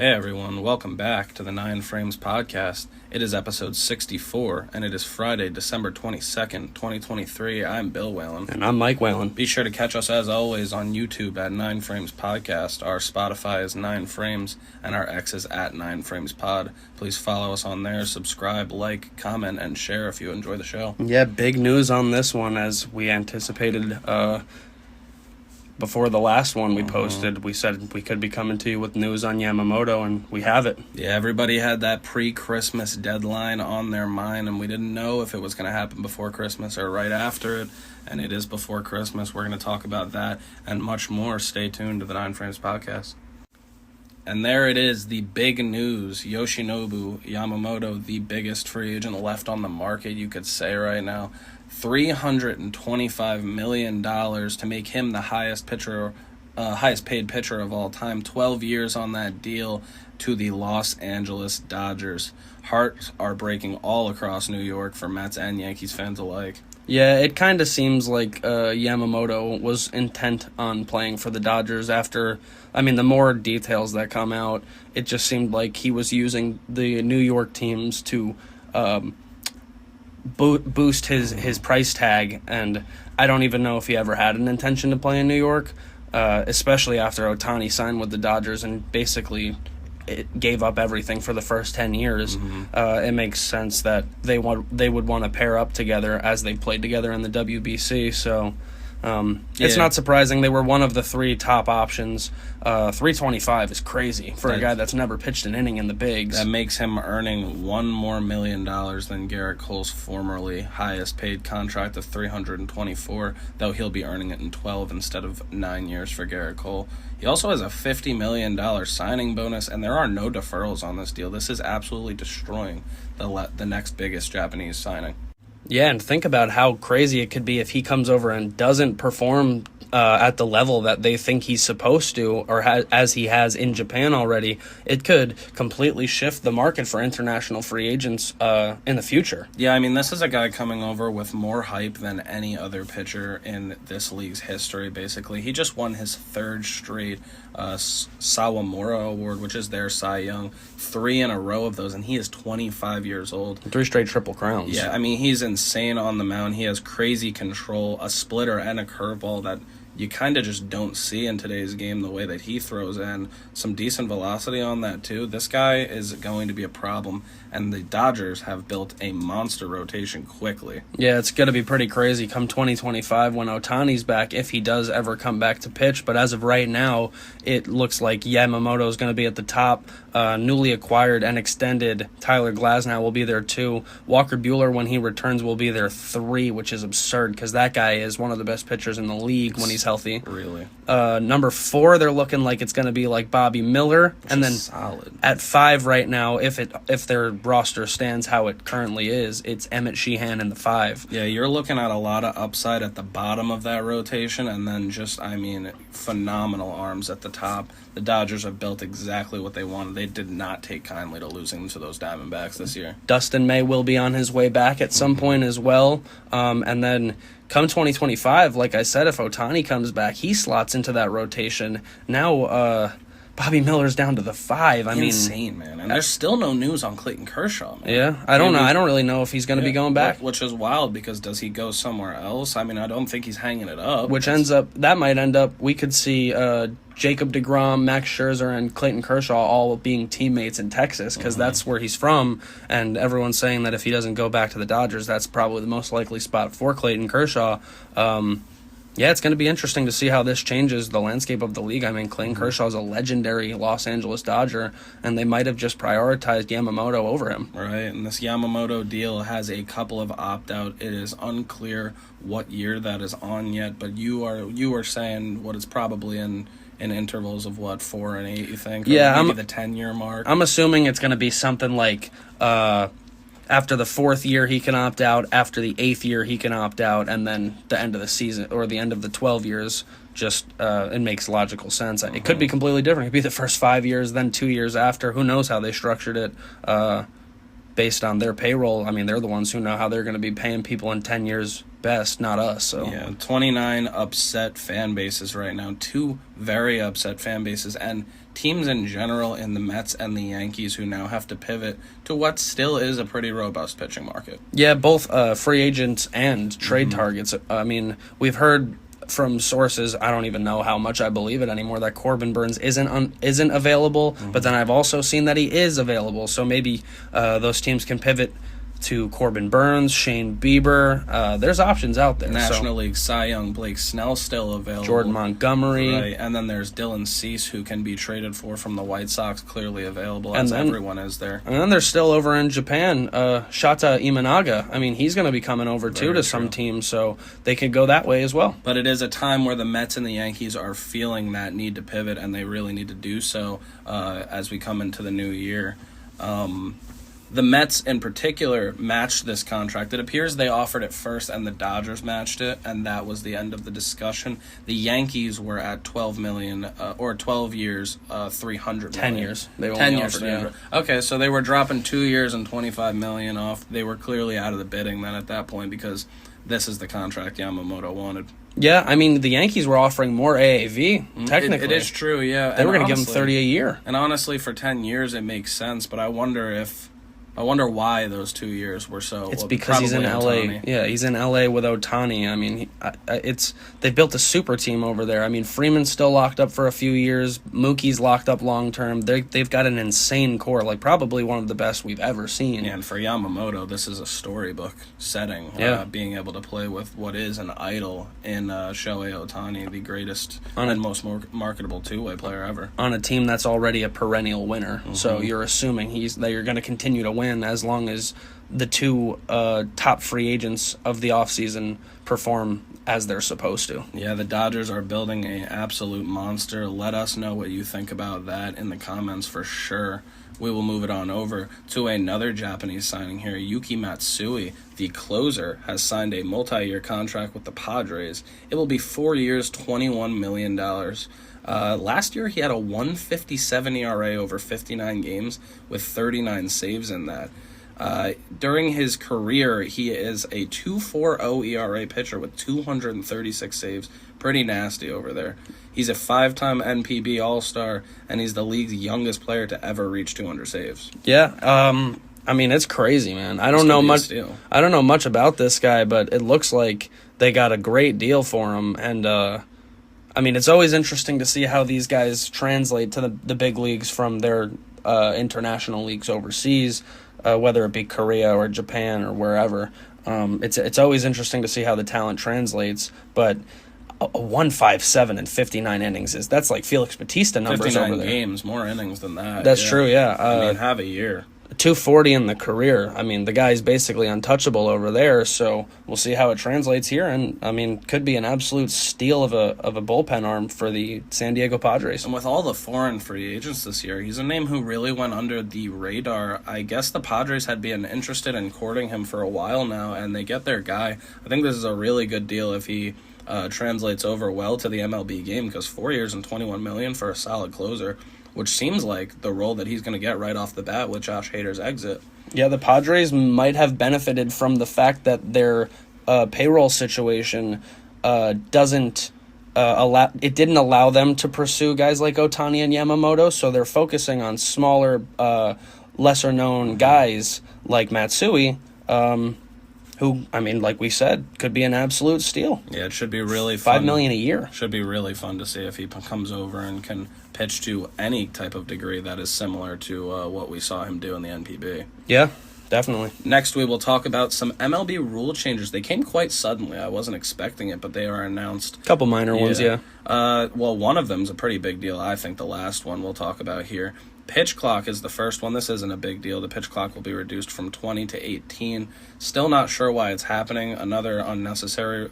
Hey everyone, welcome back to the 9 Frames podcast. It is episode 64, and it is Friday, December 22nd, 2023. I'm Bill Whalen. And I'm Mike Whalen. Be sure to catch us as always on YouTube at 9 Frames Podcast. Our Spotify is 9 Frames, and our X is at 9 Frames Pod. Please follow us on there, subscribe, like, comment, and share if you enjoy the show. Yeah, big news on this one as we anticipated before the last one we posted. We said we could be coming to you with news on Yamamoto, and we have it. Yeah, everybody had that pre-Christmas deadline on their mind, and we didn't know if it was going to happen before Christmas or right after it, and it is before Christmas. We're going to talk about that and much more. Stay tuned to the 9 Frames podcast. And there it is, the big news. Yoshinobu Yamamoto, the biggest free agent left on the market, you could say right now. $325 million to make him the highest paid pitcher of all time. 12 years on that deal to the Los Angeles Dodgers. Hearts are breaking all across New York for Mets and Yankees fans alike. Yeah, it kind of seems like Yamamoto was intent on playing for the Dodgers after, the more details that come out, it just seemed like he was using the New York teams to boost his price tag, and I don't even know if he ever had an intention to play in New York, especially after Ohtani signed with the Dodgers and basically it gave up everything for the first 10 years. It makes sense that they would want to pair up together as they played together in the WBC, so it's not surprising. They were one of the three top options. 325 is crazy for a guy that's never pitched an inning in the bigs. That makes him earning $1 million more than Garrett Cole's formerly highest paid contract of $324, though he'll be earning it in 12 instead of 9 years for Garrett Cole. He also has a $50 million signing bonus, and there are no deferrals on this deal. This is absolutely destroying the next biggest Japanese signing. Yeah, and think about how crazy it could be if he comes over and doesn't perform at the level that they think he's supposed to, or as he has in Japan already. It could completely shift the market for international free agents in the future. Yeah, this is a guy coming over with more hype than any other pitcher in this league's history, basically. He just won his third straight Sawamura Award, which is their Cy Young, 3 in a row of those, and he is 25 years old. 3 straight Triple Crowns. Yeah, he's insane on the mound. He has crazy control, a splitter, and a curveball that you kind of just don't see in today's game the way that he throws, and some decent velocity on that too. This guy is going to be a problem, and the Dodgers have built a monster rotation quickly. Yeah, it's going to be pretty crazy come 2025 when Ohtani's back, if he does ever come back to pitch. But as of right now, it looks like Yamamoto is going to be at the top. Newly acquired and extended Tyler Glasnow will be there 2. Walker Buehler, when he returns, will be there 3, which is absurd because that guy is one of the best pitchers in the league when he's healthy. Really? Number 4, they're looking like it's going to be like Bobby Miller, which and then solid. At 5 right now, if their roster stands how it currently is, it's Emmett Sheehan in the 5. Yeah, you're looking at a lot of upside at the bottom of that rotation, and then just phenomenal arms at the top. The Dodgers have built exactly what they wanted. They did not take kindly to losing to those Diamondbacks this year. Dustin May will be on his way back at some point as well, and then come 2025, like I said, if Ohtani comes back, he slots into that rotation. Now, Bobby Miller's down to the 5. Insane, man. And there's still no news on Clayton Kershaw, man. Yeah, I don't know. I don't really know if he's going to be going back. Which is wild, because does he go somewhere else? I don't think he's hanging it up. That might end up, we could see Jacob deGrom, Max Scherzer, and Clayton Kershaw all being teammates in Texas, because that's where he's from, and everyone's saying that if he doesn't go back to the Dodgers, that's probably the most likely spot for Clayton Kershaw. Yeah, it's going to be interesting to see how this changes the landscape of the league. Clayton Kershaw is a legendary Los Angeles Dodger, and they might have just prioritized Yamamoto over him. Right, and this Yamamoto deal has a couple of opt-out. It is unclear what year that is on yet, but you are saying what it's probably in intervals of 4 and 8, you think? Yeah, maybe the 10-year mark. I'm assuming it's going to be something like after the 4th year he can opt out, after the 8th year he can opt out, and then the end of the season or the end of the 12 years. Just it makes logical sense. It could be completely different. It could be the first 5 years, then 2 years after. Who knows how they structured it? based on their payroll, I mean, they're the ones who know how they're going to be paying people in 10 years best, not us. So yeah, 29 upset fan bases right now, 2 very upset fan bases, and teams in general in the Mets and the Yankees who now have to pivot to what still is a pretty robust pitching market. Yeah, both free agents and trade targets. I mean, we've heard from sources, I don't even know how much I believe it anymore, that Corbin Burns isn't available, but then I've also seen that he is available, so maybe those teams can pivot to Corbin Burns, Shane Bieber. There's options out there. National League Cy Young Blake Snell still available. Jordan Montgomery. Right, and then there's Dylan Cease, who can be traded for from the White Sox, clearly available, as everyone is there. And then they're still over in Japan, Shota Imanaga. I mean, he's going to be coming over too to some teams, so they could go that way as well. But it is a time where the Mets and the Yankees are feeling that need to pivot, and they really need to do so as we come into the new year. The Mets, in particular, matched this contract. It appears they offered it first, and the Dodgers matched it, and that was the end of the discussion. The Yankees were at $12 million, or 12 years, $300 10 million. years. They 10 only years, offered, yeah. Okay, so they were dropping 2 years and $25 million off. They were clearly out of the bidding then at that point, because this is the contract Yamamoto wanted. Yeah, I mean, the Yankees were offering more AAV, technically. It is true, yeah. They were going to give him $30 a year. And honestly, for 10 years, it makes sense, but I wonder why those 2 years were so. It's because he's in LA. Ohtani. Yeah, he's in LA with Ohtani. I mean, they built a super team over there. I mean, Freeman's still locked up for a few years. Mookie's locked up long term. They've got an insane core, like probably one of the best we've ever seen. Yeah, and for Yamamoto, this is a storybook setting. Yeah. Being able to play with what is an idol in Shohei Ohtani, the greatest and most marketable two-way player ever. On a team that's already a perennial winner. So you're assuming that you're going to continue to win as long as the two top free agents of the offseason perform as they're supposed to. Yeah, the Dodgers are building an absolute monster. Let us know what you think about that in the comments for sure. We will move it on over to another Japanese signing here. Yuki Matsui, the closer, has signed a multi-year contract with the Padres. It will be 4 years, $21 million. Last year, he had a 1.57 ERA over 59 games with 39 saves in that. During his career, he is a 2.40 ERA pitcher with 236 saves. Pretty nasty over there. He's a 5-time NPB All-Star, and he's the league's youngest player to ever reach 200 saves. Yeah, I mean, it's crazy, man. I don't know much about this guy, but it looks like they got a great deal for him, and I mean, it's always interesting to see how these guys translate to the big leagues from their international leagues overseas, whether it be Korea or Japan or wherever. It's always interesting to see how the talent translates, but a 1.57 in 59 innings that's like Felix Bautista numbers over there. 59 games, more innings than that. That's true, yeah. I mean, have a year. 240 in the career. I mean, the guy's basically untouchable over there, so we'll see how it translates here, and, I mean, could be an absolute steal of a bullpen arm for the San Diego Padres. And with all the foreign free agents this year, he's a name who really went under the radar. I guess the Padres had been interested in courting him for a while now, and they get their guy. I think this is a really good deal if he translates over well to the MLB game, because 4 years and $21 million for a solid closer, which seems like the role that he's going to get right off the bat with Josh Hader's exit. Yeah, the Padres might have benefited from the fact that their payroll situation didn't allow them to pursue guys like Ohtani and Yamamoto, so they're focusing on smaller, lesser-known guys like Matsui, who, I mean, like we said, could be an absolute steal. Yeah, it should be really fun. $5 million a year. Should be really fun to see if he comes over and can pitch to any type of degree that is similar to what we saw him do in the NPB. Yeah, definitely. Next, we will talk about some MLB rule changes. They came quite suddenly. I wasn't expecting it, but they are announced. A couple minor ones, yeah. Well, one of them is a pretty big deal. I think the last one we'll talk about here. Pitch clock is the first one. This isn't a big deal. The pitch clock will be reduced from 20 to 18. Still not sure why it's happening. Another unnecessary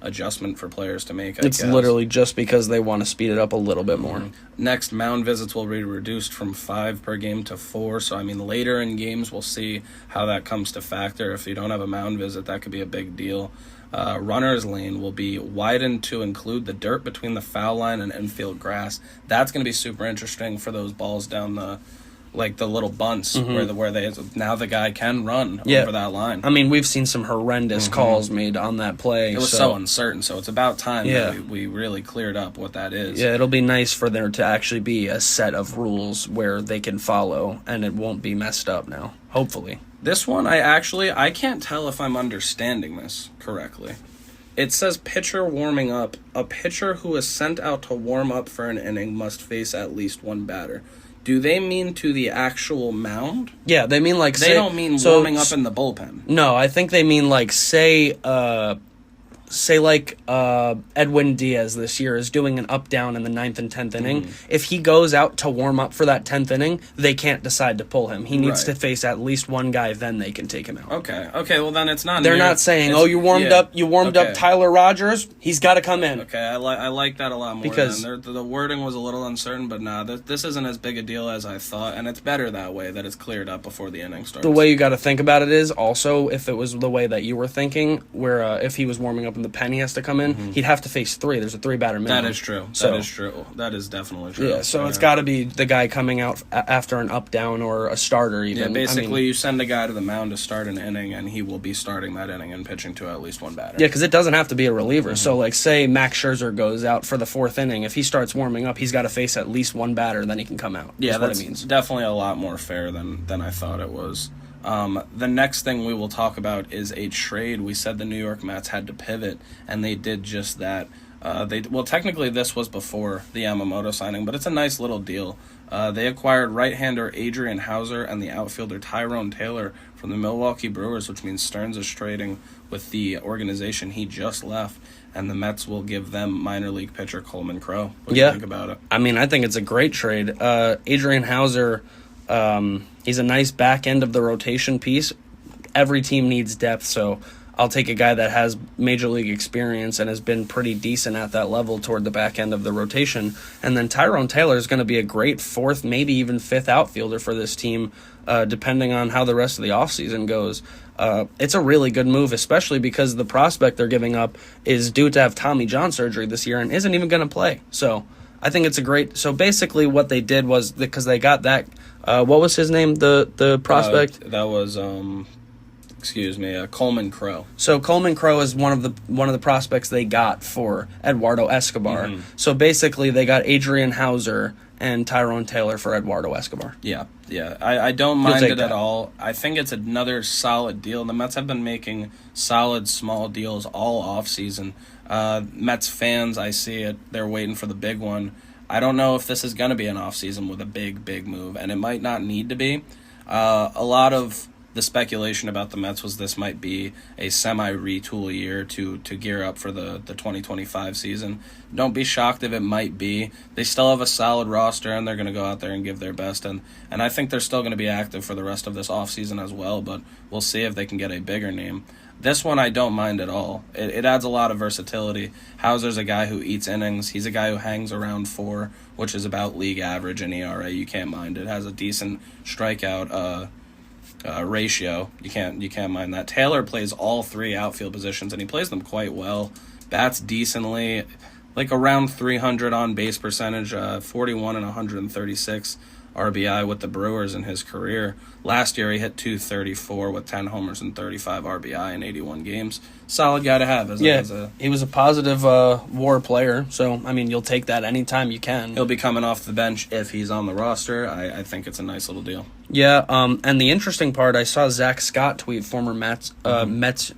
adjustment for players to make, I guess. It's literally just because they want to speed it up a little bit more. Next, mound visits will be reduced from 5 per game to 4. So, I mean, later in games, we'll see how that comes to factor. If you don't have a mound visit, that could be a big deal. Runner's lane will be widened to include the dirt between the foul line and infield grass. That's going to be super interesting for those balls down the like the little bunts where they now the guy can run over that line. I mean, we've seen some horrendous calls made on that play. It was so uncertain, so it's about time that we really cleared up what that is. Yeah, it'll be nice for there to actually be a set of rules where they can follow, and it won't be messed up now, hopefully. This one, I can't tell if I'm understanding this correctly. It says pitcher warming up. A pitcher who is sent out to warm up for an inning must face at least one batter. Do they mean to the actual mound? Yeah, they mean like... They don't mean warming up in the bullpen. No, I think they mean like, say like Edwin Diaz this year is doing an up-down in the 9th and 10th inning. If he goes out to warm up for that 10th inning, they can't decide to pull him. He needs to face at least one guy, then they can take him out. Okay, well then it's not... They're not saying, you warmed up Tyler Rogers, he's got to come in. Okay, I like that a lot more. Because the wording was a little uncertain, but this isn't as big a deal as I thought, and it's better that way, that it's cleared up before the inning starts. The way you got to think about it is also, if it was the way that you were thinking, where if he was warming up in the pen, he has to come in, he'd have to face 3. There's a 3-batter minimum. That is true. That is true. That is definitely true. Yeah, so it's got to be the guy coming out after an up-down or a starter even. Yeah, basically you send a guy to the mound to start an inning, and he will be starting that inning and pitching to at least one batter. Yeah, because it doesn't have to be a reliever. So, like, say Max Scherzer goes out for the 4th inning. If he starts warming up, he's got to face at least one batter, then he can come out. Yeah, that's what it means. Definitely a lot more fair than I thought it was. The next thing we will talk about is a trade. We said the New York Mets had to pivot, and they did just that. Technically this was before the Yamamoto signing, but it's a nice little deal. They acquired right-hander Adrian Hauser and the outfielder Tyrone Taylor from the Milwaukee Brewers, which means Stearns is trading with the organization he just left, and the Mets will give them minor league pitcher Coleman Crow. What do you think about it? I mean, I think it's a great trade. Adrian Hauser... he's a nice back end of the rotation piece. Every team needs depth, so I'll take a guy that has major league experience and has been pretty decent at that level toward the back end of the rotation. And then Tyrone Taylor is going to be a great 4th, maybe even 5th outfielder for this team, depending on how the rest of the offseason goes. It's a really good move, especially because the prospect they're giving up is due to have Tommy John surgery this year and isn't even going to play. So I think it's a great... So basically what they did was, because they got that... what was his name, the prospect? That was, Coleman Crow. So Coleman Crow is one of the prospects they got for Eduardo Escobar. So basically they got Adrian Hauser and Tyrone Taylor for Eduardo Escobar. Yeah. I don't mind it at all. I think it's another solid deal. The Mets have been making solid small deals all offseason. Mets fans, I see it. They're waiting for the big one. I don't know if this is going to be an offseason with a big move, and it might not need to be. A lot of the speculation about the Mets was this might be a semi-retool year to gear up for the 2025 season. Don't be shocked if it might be. They still have a solid roster, and they're going to go out there and give their best. And I think they're still going to be active for the rest of this offseason as well, but we'll see if they can get a bigger name. This one I don't mind at all. It adds a lot of versatility. Hauser's a guy who eats innings. He's a guy who hangs around 4, which is about league average in ERA. You can't mind it. Has a decent strikeout ratio. You can't mind that. Taylor plays all 3 outfield positions, and he plays them quite well. Bats decently, like around 300 on base percentage, 41 and 136 RBI with the Brewers in his career. Last year he hit .234 with 10 homers and 35 RBI in 81 games. Solid guy to have. He was a positive WAR player, so I mean you'll take that anytime you can. He'll be coming off the bench if he's on the roster. I think it's a nice little deal. Yeah, and the interesting part, I saw Zach Scott tweet, former Mets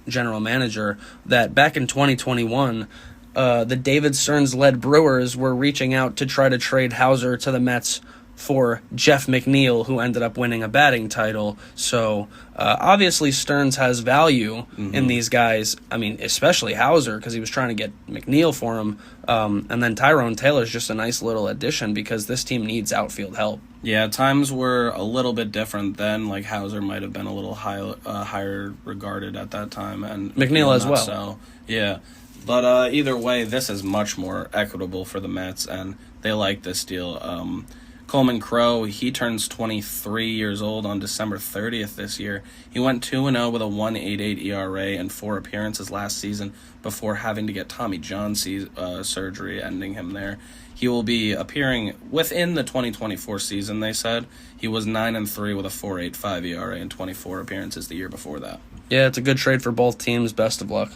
general manager, that back in 2021, the David Stearns-led Brewers were reaching out to try to trade Hauser to the Mets for Jeff McNeil, who ended up winning a batting title. So obviously Stearns has value in these guys. I mean, especially Hauser, because he was trying to get McNeil for him. And then Tyrone Taylor's just a nice little addition because this team needs outfield help. Yeah, times were a little bit different then. Like Hauser might have been a little higher regarded at that time, and McNeil as well. So yeah. But either way, this is much more equitable for the Mets, and they like this deal. Coleman Crow, he turns 23 years old on December 30th this year. He went 2-0 with a 1.88 ERA and 4 appearances last season before having to get Tommy John surgery, ending him there. He will be appearing within the 2024 season, they said. He was 9-3 with a 4.85 ERA and 24 appearances the year before that. Yeah, it's a good trade for both teams. Best of luck.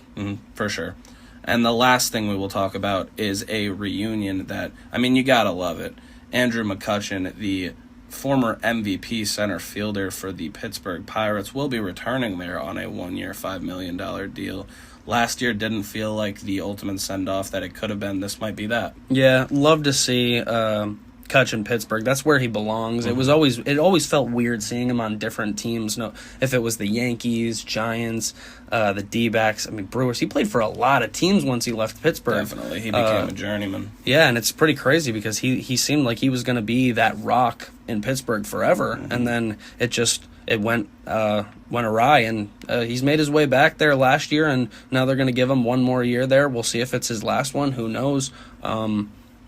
For sure. And the last thing we will talk about is a reunion that, you gotta love it. Andrew McCutchen, the former MVP center fielder for the Pittsburgh Pirates, will be returning there on a 1-year, $5 million deal. Last year didn't feel like the ultimate send-off that it could have been. This might be that. Yeah, love to see Kutch in Pittsburgh. That's where he belongs. Mm-hmm. It always felt weird seeing him on different teams. No, if it was the Yankees, Giants, the D-backs, Brewers. He played for a lot of teams once he left Pittsburgh. Definitely, he became a journeyman. Yeah, and it's pretty crazy because he seemed like he was going to be that rock in Pittsburgh forever, and then it went awry, and he's made his way back there last year, and now they're going to give him one more year there. We'll see if it's his last one. Who knows?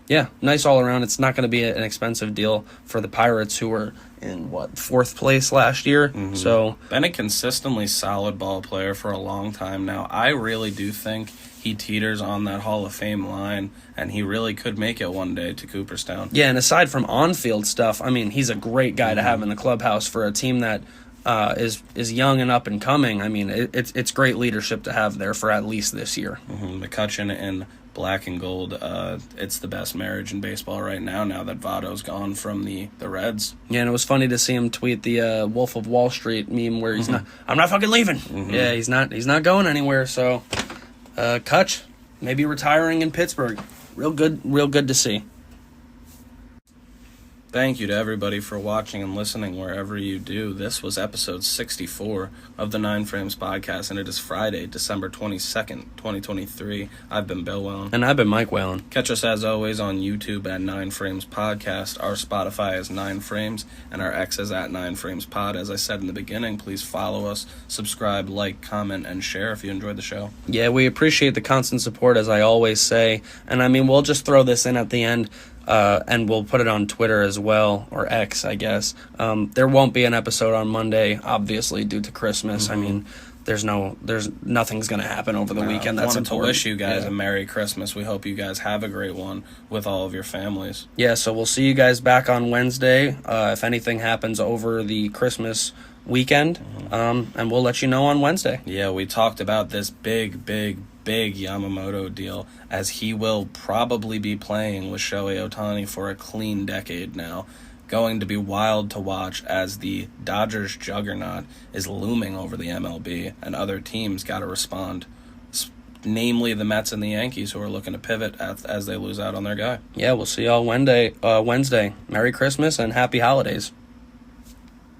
Yeah, nice all around. It's not going to be an expensive deal for the Pirates, who were in, 4th place last year. Mm-hmm. So been a consistently solid ball player for a long time now. I really do think he teeters on that Hall of Fame line, and he really could make it one day to Cooperstown. Yeah, and aside from on-field stuff, he's a great guy to have in the clubhouse for a team that is young and up and coming. It's great leadership to have there for at least this year. McCutchen in black and gold, it's the best marriage in baseball right now that Votto's gone from the Reds. Yeah, and it was funny to see him tweet the Wolf of Wall Street meme where he's I'm not fucking leaving. Yeah, he's not going anywhere. So Kutch maybe retiring in Pittsburgh. Real good to see. Thank you to everybody for watching and listening wherever you do. This was episode 64 of the 9 Frames Podcast, and it is Friday, December 22nd, 2023. I've been Bill Whalen. And I've been Mike Whalen. Catch us, as always, on YouTube at 9 Frames Podcast. Our Spotify is 9 Frames, and our X is at 9 Frames Pod. As I said in the beginning, please follow us, subscribe, like, comment, and share if you enjoyed the show. Yeah, we appreciate the constant support, as I always say. And, we'll just throw this in at the end. And we'll put it on Twitter as well, or X, I guess. There won't be an episode on Monday, obviously, due to Christmas. There's nothing's going to happen over the weekend. That's important. To wish you guys a Merry Christmas. We hope you guys have a great one with all of your families. Yeah, so we'll see you guys back on Wednesday, if anything happens over the Christmas weekend, and we'll let you know on Wednesday. Yeah, we talked about this big Yamamoto deal, as he will probably be playing with Shohei Ohtani for a clean decade now. Going to be wild to watch as the Dodgers juggernaut is looming over the MLB, and other teams got to respond, namely the Mets and the Yankees, who are looking to pivot as they lose out on their guy. Yeah, we'll see y'all Wednesday. Merry Christmas and happy holidays.